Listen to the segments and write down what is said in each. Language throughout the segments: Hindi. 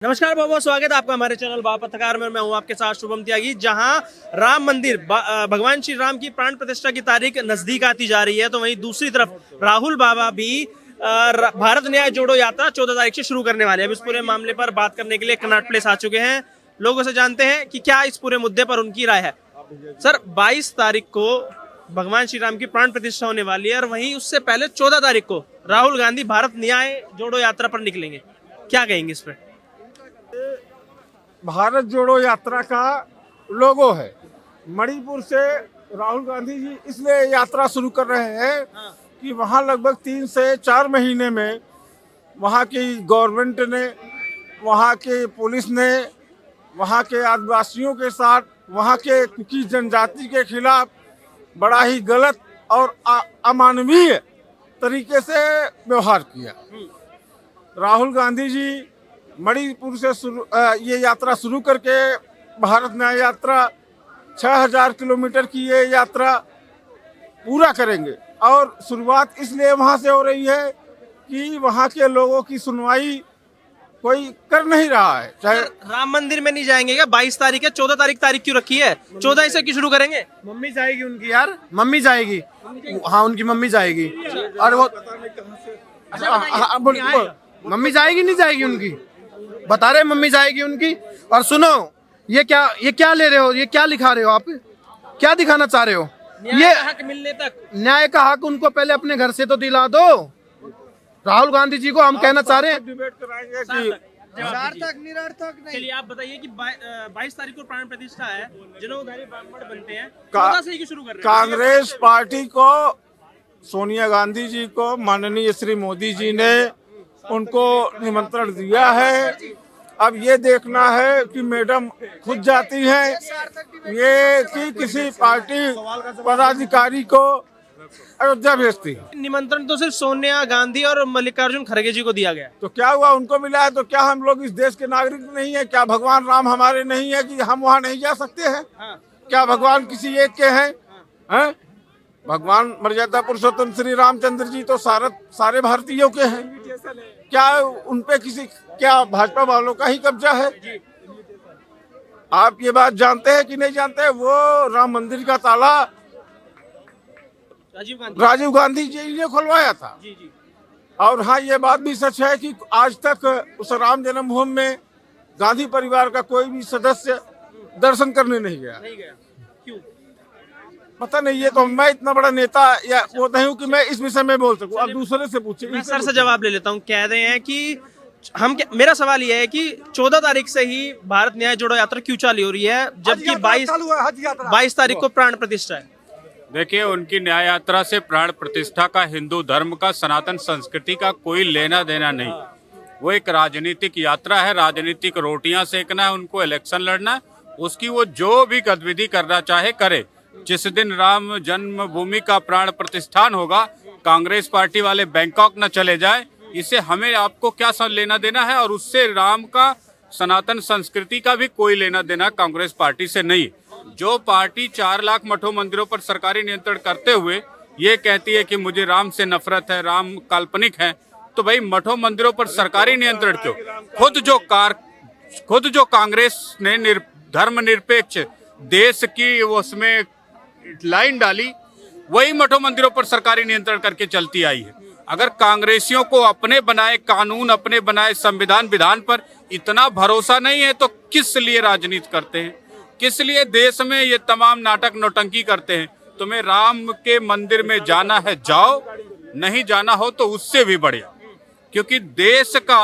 नमस्कार, बहुत बहुत स्वागत है आपका हमारे चैनल बाबा पत्रकार में। मैं हूं आपके साथ शुभम त्यागी। जहां राम मंदिर भगवान श्री राम की प्राण प्रतिष्ठा की तारीख नजदीक आती जा रही है, तो वहीं दूसरी तरफ राहुल बाबा भी भारत न्याय जोड़ो यात्रा 14 तारीख से शुरू करने वाले हैं। अब इस पूरे मामले पर बात करने के लिए कनॉट प्लेस आ चुके हैं। लोगों से जानते हैं कि क्या इस पूरे मुद्दे पर उनकी राय है। सर, 22 तारीख को भगवान श्री राम की प्राण प्रतिष्ठा होने वाली है और वहीं उससे पहले 14 तारीख को राहुल गांधी भारत न्याय जोड़ो यात्रा पर निकलेंगे। क्या कहेंगे इस पर? भारत जोड़ो यात्रा का लोगो है। मणिपुर से राहुल गांधी जी इसलिए यात्रा शुरू कर रहे हैं कि वहाँ लगभग 3 से 4 महीने में वहाँ की गवर्नमेंट ने, वहाँ के पुलिस ने, वहाँ के आदिवासियों के साथ, वहाँ के कुकी जनजाति के खिलाफ बड़ा ही गलत और अमानवीय तरीके से व्यवहार किया। राहुल गांधी जी मणिपुर से ये यात्रा शुरू करके भारत न्याय यात्रा 6000 किलोमीटर की ये यात्रा पूरा करेंगे। और शुरुआत इसलिए वहाँ से हो रही है कि वहाँ के लोगों की सुनवाई कोई कर नहीं रहा है। चाहे राम मंदिर में नहीं जाएंगे क्या? 22 तारीख है, 14 तारीख क्यों रखी है? 14 से क्यों शुरू करेंगे? मम्मी जाएगी उनकी, यार मम्मी जाएगी। हाँ, उनकी मम्मी जाएगी। और वो मम्मी जाएगी, नहीं जाएगी उनकी, बता रहे मम्मी जाएगी उनकी। और सुनो, ये क्या ले रहे हो, ये क्या लिखा रहे हो आप, क्या दिखाना चाह रहे हो? ये हक मिलने तक, न्याय का हक उनको पहले अपने घर से तो दिला दो। राहुल गांधी जी को हम कहना चाह रहे हैं, डिबेट कराएंगे कि निरर्थक नहीं। चलिए आप बताइए कि 22 तारीख को प्राण प्रतिष्ठा है, जनेऊधारी ब्राह्मण बनते हैं, 14 से ही क्यों शुरू कर रहे हैं? कांग्रेस पार्टी को, सोनिया गांधी जी को माननीय श्री मोदी जी ने उनको निमंत्रण दिया है। अब ये देखना है कि मैडम खुद जाती हैं, ये कि किसी पार्टी पदाधिकारी को अयोध्या भेजती है। निमंत्रण तो सिर्फ सोनिया गांधी और मल्लिकार्जुन खड़गे जी को दिया गया। तो क्या हुआ, उनको मिला है? तो क्या हम लोग इस देश के नागरिक नहीं है? क्या भगवान राम हमारे नहीं है कि हम वहाँ नहीं जा सकते हैं? क्या भगवान किसी एक के हैं? हैं? भगवान मर्यादा पुरुषोत्तम श्री रामचंद्र जी तो सारे भारतीयों के हैं। क्या उनपे क्या भाजपा वालों का ही कब्जा है? आप ये बात जानते हैं कि नहीं जानते? वो राम मंदिर का ताला राजीव गांधी जी ने खुलवाया था। और हाँ, ये बात भी सच है कि आज तक उस राम जन्मभूमि में गांधी परिवार का कोई भी सदस्य दर्शन करने नहीं गया। क्यों? पता नहीं, ये तो मैं इतना बड़ा नेता या वो नहीं हूँ कि मैं इस विषय में बोल सकूँ। अब दूसरे से पूछिए। मैं सर से जवाब ले लेता हूँ। कह रहे हैं कि मेरा सवाल यह है कि 14 तारीख से ही भारत न्याय जोड़ो यात्रा क्यों चालू हो रही है, जबकि 22 तारीख को प्राण प्रतिष्ठा है? देखिए, उनकी न्याय यात्रा से प्राण प्रतिष्ठा का, हिंदू धर्म का, सनातन संस्कृति का कोई लेना देना नहीं। वो एक राजनीतिक यात्रा है, राजनीतिक रोटियां सेकना है, उनको इलेक्शन लड़ना है। उसकी वो जो भी गतिविधि करना चाहे करे। जिस दिन राम जन्मभूमि का प्राण प्रतिष्ठान होगा, कांग्रेस पार्टी वाले बैंकॉक न चले जाए, इससे हमें आपको क्या लेना देना है? और उससे राम का, सनातन संस्कृति का भी कोई लेना देना कांग्रेस पार्टी से नहीं। जो पार्टी 4 लाख मठों मंदिरों पर सरकारी नियंत्रण करते हुए ये कहती है कि मुझे राम से नफरत है, राम काल्पनिक है, तो भाई मठों मंदिरों पर सरकारी नियंत्रण क्यों? खुद जो कांग्रेस ने धर्मनिरपेक्ष देश की उसमें लाइन डाली, वही मठों मंदिरों पर सरकारी नियंत्रण करके चलती आई है। अगर कांग्रेसियों को अपने बनाए कानून, अपने बनाए संविधान विधान पर इतना भरोसा नहीं है, तो किस लिए राजनीति करते हैं? किस लिए देश में ये तमाम नाटक नौटंकी करते हैं? तुम्हें राम के मंदिर में जाना है, जाओ, नहीं जाना हो तो उससे भी बढ़िया। क्योंकि देश का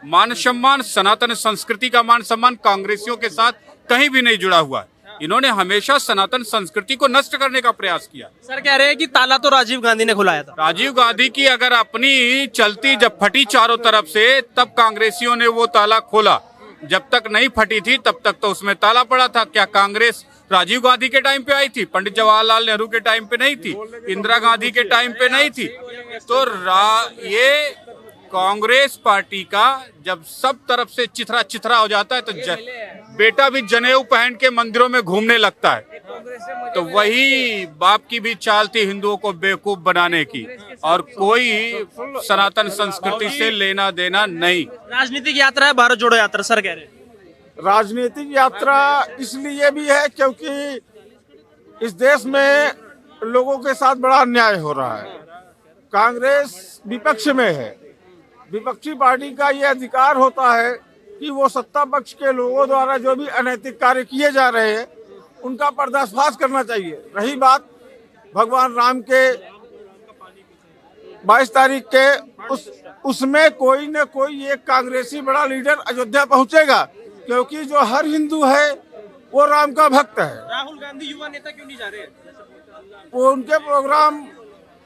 मान सम्मान, सनातन संस्कृति का मान सम्मान कांग्रेसियों के साथ कहीं भी नहीं जुड़ा हुआ है। इन्होंने हमेशा सनातन संस्कृति को नष्ट करने का प्रयास किया। सर कह रहे हैं कि ताला तो राजीव गांधी ने खुलाया था। राजीव गांधी की अगर अपनी चलती जब फटी चारों तरफ से, तब कांग्रेसियों ने वो ताला खोला। जब तक नहीं फटी थी तब तक तो उसमें ताला पड़ा था। क्या कांग्रेस राजीव गांधी के टाइम पे आई थी? पंडित जवाहरलाल नेहरू के टाइम पे नहीं थी? इंदिरा गांधी के टाइम पे नहीं थी? तो ये कांग्रेस पार्टी का जब सब तरफ से चिथरा चिथरा हो जाता है, तो बेटा भी जनेऊ पहन के मंदिरों में घूमने लगता है। तो वही बाप की भी चाल थी हिंदुओं को बेवकूफ बनाने की, और कोई सनातन संस्कृति से लेना देना नहीं। राजनीतिक यात्रा है भारत जोड़ो यात्रा, सर कह रहे हैं। राजनीतिक यात्रा इसलिए भी है क्योंकि इस देश में लोगों के साथ बड़ा अन्याय हो रहा है। कांग्रेस विपक्ष में है, विपक्षी पार्टी का ये अधिकार होता है कि वो सत्ता पक्ष के लोगों द्वारा जो भी अनैतिक कार्य किए जा रहे हैं उनका पर्दाफाश करना चाहिए। रही बात भगवान राम के 22 तारीख के उसमें कोई न कोई एक कांग्रेसी बड़ा लीडर अयोध्या पहुंचेगा, क्योंकि जो हर हिंदू है वो राम का भक्त है। राहुल गांधी युवा नेता क्यों नहीं जा रहे? वो उनके प्रोग्राम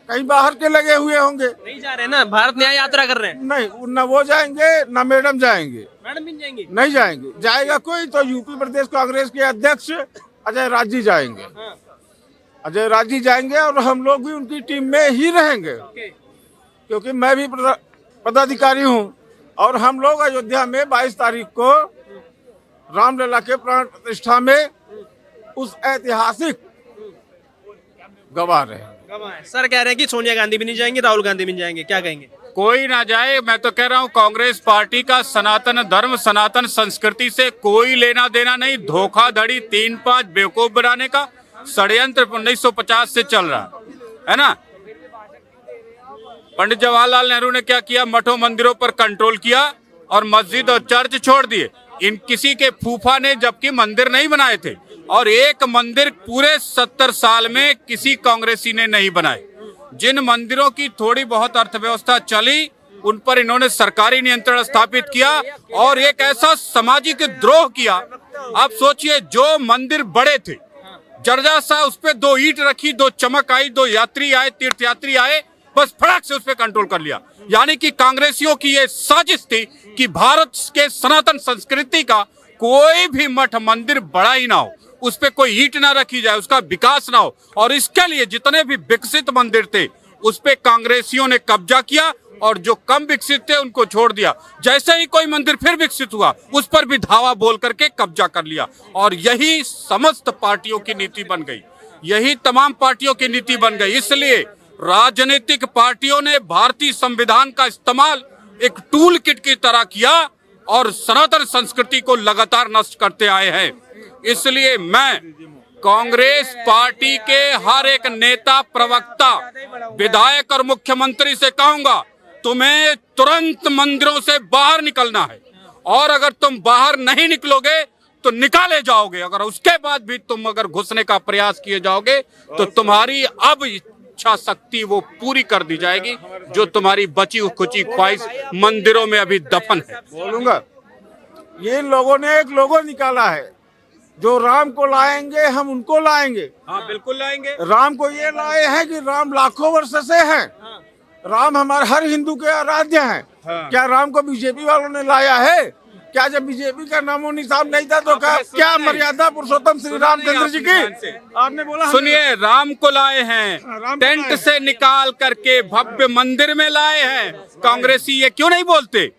कहीं बाहर के लगे हुए होंगे। नहीं जा रहे ना, भारत न्याय यात्रा कर रहे हैं। नहीं, न वो जाएंगे न मैडम जाएंगे। मैडम भी नहीं जाएंगी? नहीं जाएंगे। जाएगा कोई तो यूपी प्रदेश कांग्रेस के अध्यक्ष अजय राज जी जाएंगे। हाँ। अजय राज जी जाएंगे और हम लोग भी उनकी टीम में ही रहेंगे, क्योंकि मैं भी पदाधिकारी हूँ। और हम लोग अयोध्या में 22 तारीख को रामलला के प्राण प्रतिष्ठा में उस ऐतिहासिक गवाह रहे। सर कह रहे हैं कि सोनिया गांधी भी नहीं जाएंगी, राहुल गांधी भी नहीं जाएंगे, क्या कहेंगे? कोई ना जाए। मैं तो कह रहा हूँ कांग्रेस पार्टी का सनातन धर्म, सनातन संस्कृति से कोई लेना देना नहीं। धोखाधड़ी, 3-5 बेवकूफ बनाने का षड्यंत्र 1950 से चल रहा है ना। पंडित जवाहरलाल नेहरू ने क्या किया? मठों मंदिरों पर कंट्रोल किया और मस्जिद और चर्च छोड़ दिए। इन किसी के फूफा ने जबकि मंदिर नहीं बनाए थे, और एक मंदिर पूरे 70 साल में किसी कांग्रेसी ने नहीं बनाए। जिन मंदिरों की थोड़ी बहुत अर्थव्यवस्था चली उन पर इन्होंने सरकारी नियंत्रण स्थापित किया और एक ऐसा सामाजिक द्रोह किया। आप सोचिए, जो मंदिर बड़े थे, जर्जा सा उस पे 2 ईंट रखी, 2 चमक आई, 2 यात्री आए, तीर्थयात्री आए, बस फटाक से उस पे कंट्रोल कर लिया। यानी कि कांग्रेसियों की ये साजिश थी कि भारत के सनातन संस्कृति का कोई भी मठ मंदिर बड़ा ही ना हो, उस पे कोई ईंट ना रखी जाए, उसका विकास ना हो। और इसके लिए जितने भी विकसित मंदिर थे उस पे कांग्रेसियों ने कब्जा किया और जो कम विकसित थे उनको छोड़ दिया। जैसे ही कोई मंदिर फिर विकसित हुआ उस पर भी धावा बोल करके कब्जा कर लिया। और यही समस्त पार्टियों की नीति बन गई, यही तमाम पार्टियों की नीति बन गई। इसलिए राजनीतिक पार्टियों ने भारतीय संविधान का इस्तेमाल एक टूल किट की तरह किया और सनातन संस्कृति को लगातार नष्ट करते आए हैं। इसलिए मैं कांग्रेस पार्टी के हर एक नेता, प्रवक्ता, विधायक और मुख्यमंत्री से कहूंगा, तुम्हें तुरंत मंदिरों से बाहर निकलना है। और अगर तुम बाहर नहीं निकलोगे तो निकाले जाओगे। अगर उसके बाद भी तुम अगर घुसने का प्रयास किए जाओगे तो तुम्हारी अब इच्छा शक्ति वो पूरी कर दी जाएगी, जो तुम्हारी बची खुची ख्वाहिश मंदिरों में अभी दफन है। बोलूंगा, ये लोगों ने एक लोगो निकाला है, जो राम को लाएंगे हम उनको लाएंगे। हाँ, बिल्कुल लाएंगे। राम को ये लाए हैं कि राम लाखों वर्ष से हैं। राम हमारे हर हिंदू के आराध्य हैं। क्या राम को बीजेपी वालों ने लाया है? क्या जब बीजेपी का नामो निशान नहीं था तो क्या मर्यादा पुरुषोत्तम श्री रामचंद्र जी की आपने बोला? सुनिए, राम को लाए हैं, टेंट से निकाल करके भव्य मंदिर में लाए हैं। कांग्रेसी ये क्यों नहीं बोलते?